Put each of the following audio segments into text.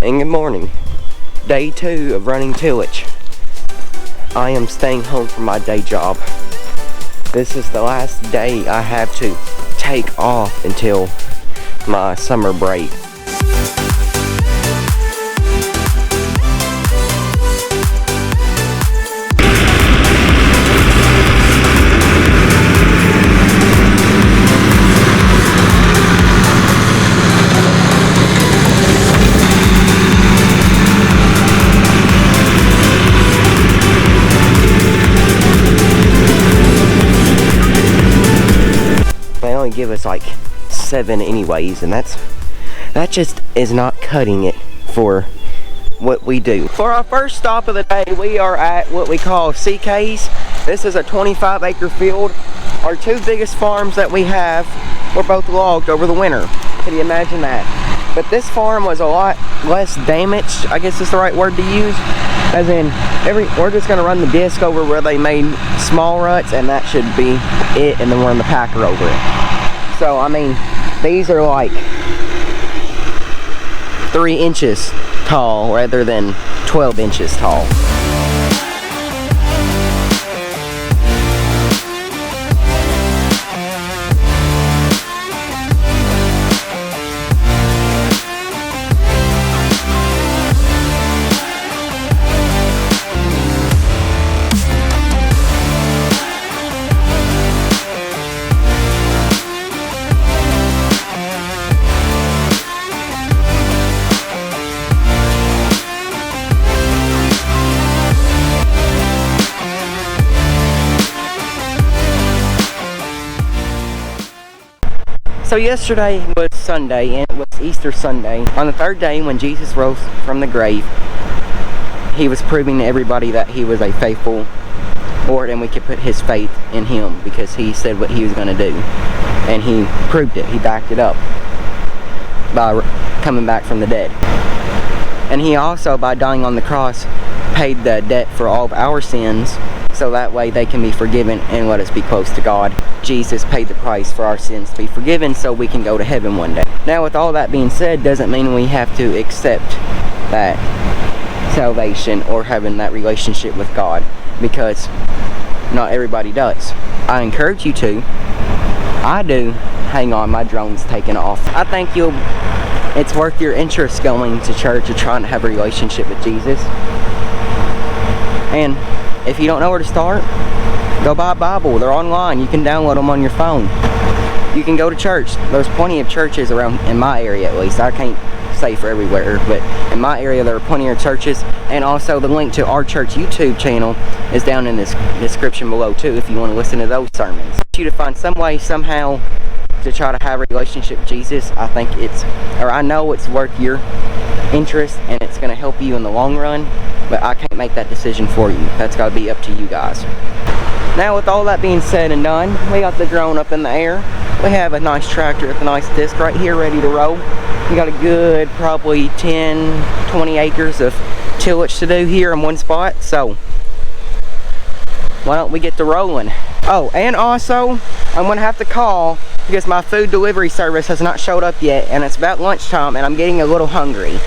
And good morning. Day 2 of running tillage. I am staying home from my day job. This is the last day I have to take off until my summer break. They only give us like 7 anyways, and that just is not cutting it for what we do. For our first stop of the day, we are at what we call CK's. This is a 25-acre field. Our 2 biggest farms that we have were both logged over the winter. Can you imagine that? But this farm was a lot less damaged, I guess is the right word to use. As in, we're just gonna run the disc over where they made small ruts, and that should be it, and then run the packer over it. So, I mean, these are like 3 inches tall rather than 12 inches tall. So yesterday was Sunday, and it was Easter Sunday. On the 3rd day, when Jesus rose from the grave, he was proving to everybody that he was a faithful Lord, and we could put his faith in him because he said what he was going to do. And he proved it. He backed it up by coming back from the dead. And he also, by dying on the cross, paid the debt for all of our sins, so that way they can be forgiven and let us be close to God. Jesus paid the price for our sins to be forgiven so we can go to heaven one day. Now, with all that being said, doesn't mean we have to accept that salvation or having that relationship with God, because not everybody does. I encourage you to. I do. Hang on, my drone's taking off. I think it's worth your interest going to church or trying to have a relationship with Jesus. And if you don't know where to start, go buy a Bible. They're online. You can download them on your phone. You can go to church. There's plenty of churches around, in my area at least. I can't say for everywhere, but in my area there are plenty of churches. And also the link to our church YouTube channel is down in this description below too, if you want to listen to those sermons. I want you to find some way, somehow, to try to have a relationship with Jesus. I know it's worth your interest, and it's going to help you in the long run, but I can't make that decision for you. That's got to be up to you guys. Now, with all that being said and done, we got the drone up in the air. We have a nice tractor with a nice disc right here ready to roll. We got a good probably 10-20 acres of tillage to do here in one spot, so why don't we get to rolling. Oh, and also I'm gonna have to call because my food delivery service has not showed up yet, and it's about lunchtime and I'm getting a little hungry.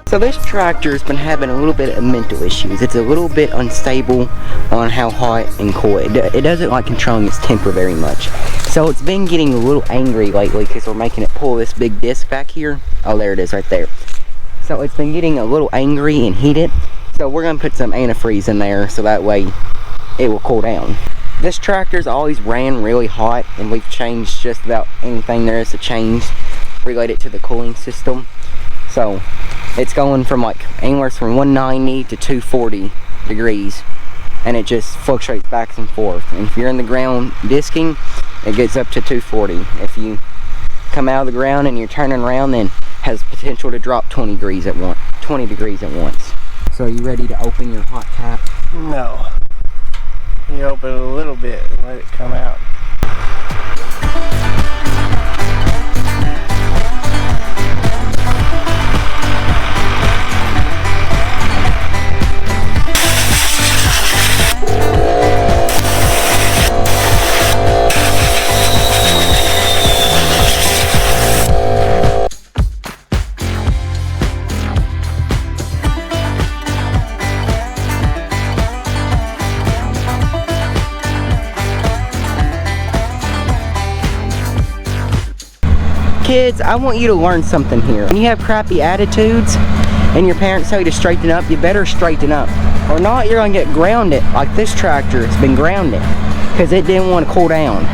So this tractor's been having a little bit of mental issues. It's a little bit unstable on how hot and cold. It doesn't like controlling its temper very much. So it's been getting a little angry lately because we're making it pull this big disc back here. Oh, there it is right there. So it's been getting a little angry and heated. So we're going to put some antifreeze in there so that way it will cool down. This tractor's always ran really hot, and we've changed just about anything there is to change related to the cooling system. So it's going from like anywhere from 190 to 240 degrees, and it just fluctuates back and forth. And if you're in the ground disking, it gets up to 240. If you come out of the ground and you're turning around, then has potential to drop 20 degrees at once. So are you ready to open your hot cap? No. You open it a little bit and let it come out. Kids, I want you to learn something here. When you have crappy attitudes and your parents tell you to straighten up, you better straighten up. Or not, you're gonna get grounded like this tractor has been grounded because it didn't want to cool down.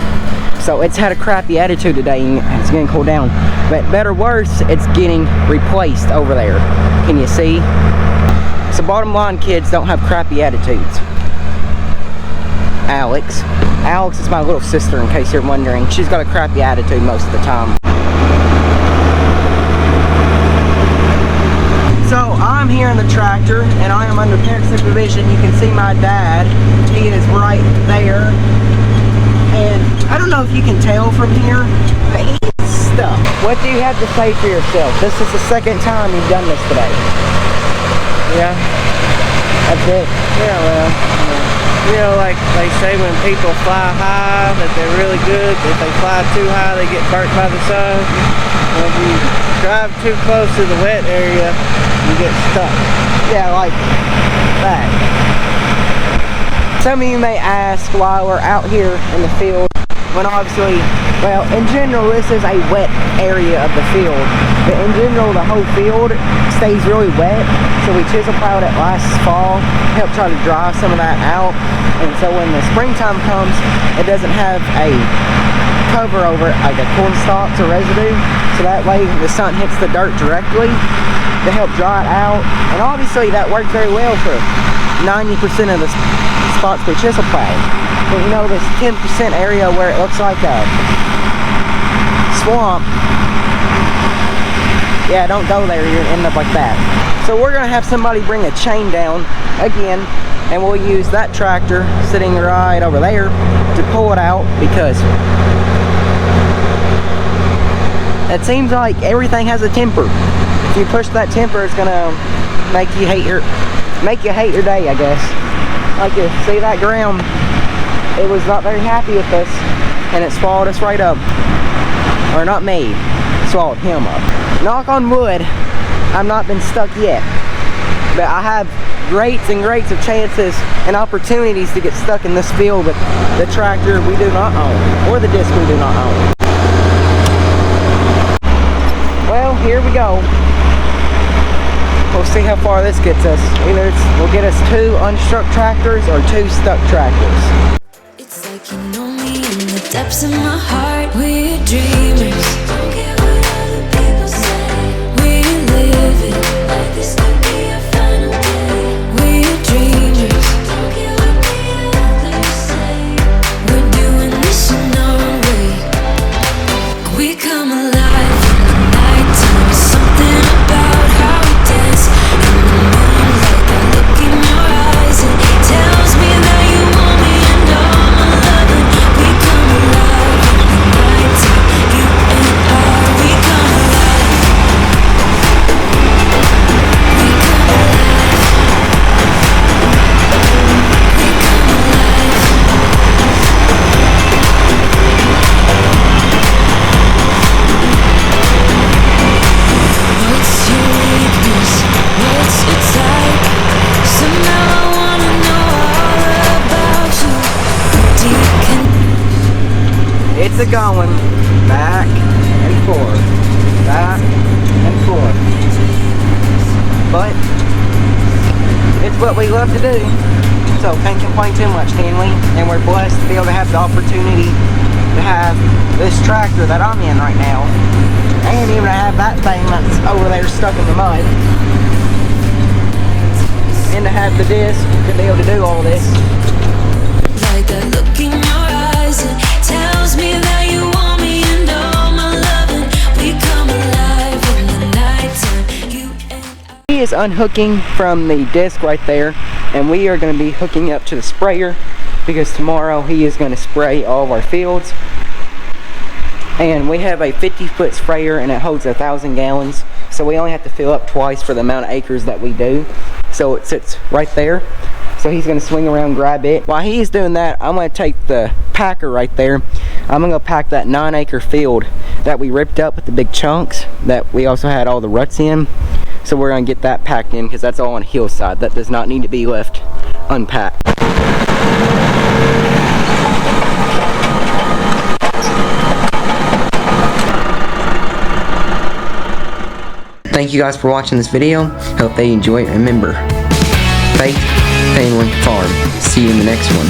So it's had a crappy attitude today and it's getting cooled down. But better worse, it's getting replaced over there. Can you see? So bottom line, kids, don't have crappy attitudes. Alex is my little sister, in case you're wondering. She's got a crappy attitude most of the time. So I'm here in the tractor and I am under parent supervision. You can see my dad. He is right there. And I don't know if you can tell from here, but he's stuck. What do you have to say for yourself? This is the second time you've done this today. Yeah. That's it. Yeah, well, you know, like they say when people fly high that they're really good. If they fly too high, they get burnt by the sun. When you drive too close to the wet area, you get stuck. Yeah, like that. Some of you may ask why we're out here in the field when obviously, well, in general, this is a wet area of the field. But in general, the whole field stays really wet. So we chisel plowed it last fall, help try to dry some of that out. And so when the springtime comes, it doesn't have a cover over it, like a corn stalks or residue. So that way the sun hits the dirt directly to help dry it out. And obviously that worked very well for 90% of the spots we chisel plowed. But you know, this 10% area where it looks like a swamp, yeah, don't go there, you're gonna end up like that. So we're gonna have somebody bring a chain down again, and we'll use that tractor sitting right over there to pull it out, because it seems like everything has a temper. If you push that temper, it's gonna make you hate your day, I guess. Like you see that ground, it was not very happy with us, and it swallowed us right up. Or not me, swallowed him up. Knock on wood, I've not been stuck yet. But I have greats and greats of chances and opportunities to get stuck in this field with the tractor we do not own, or the disc we do not own. Well, here we go. We'll see how far this gets us. Either will get us 2 unstruck tractors or 2 stuck tractors. It's like you know me in the depths of my heart. We're dreamers. Don't care what other people say. We live it like this could be our final day. We're dreamers. Don't care what the others say. We're doing this in our own way. We come alive in the nighttime. Something about how we dance in the moonlight. That look in your eyes, it tells me that you want me and all my loving. We come alive in the nighttime. You and I, we come alive. We come alive. We come alive. What's your weakness? What's your type? Somehow I wanna know all about you. Deep can It's a going back and forth, back and forth. But it's what we love to do. So can't complain too much, can we? And we're blessed to be able to have the opportunity to have this tractor that I'm in right now. And even to have that thing that's over there stuck in the mud. And to have the disc to be able to do all this. Like that look in your eyes, it tells me that you want me and all my loving. We come alive in the nighttime. You and I. He is unhooking from the disc right there, and we are going to be hooking up to the sprayer because tomorrow he is going to spray all of our fields. And we have a 50-foot sprayer and it holds 1,000 gallons, so we only have to fill up twice for the amount of acres that we do. So it sits right there. So he's going to swing around, grab it. While he's doing that, I'm going to take the packer right there. I'm going to go pack that 9-acre field that we ripped up with the big chunks that we also had all the ruts in. So we're going to get that packed in because that's all on a hillside. That does not need to be left unpacked. Thank you guys for watching this video. Hope they enjoy it. Remember, faith, family, farm. See you in the next one.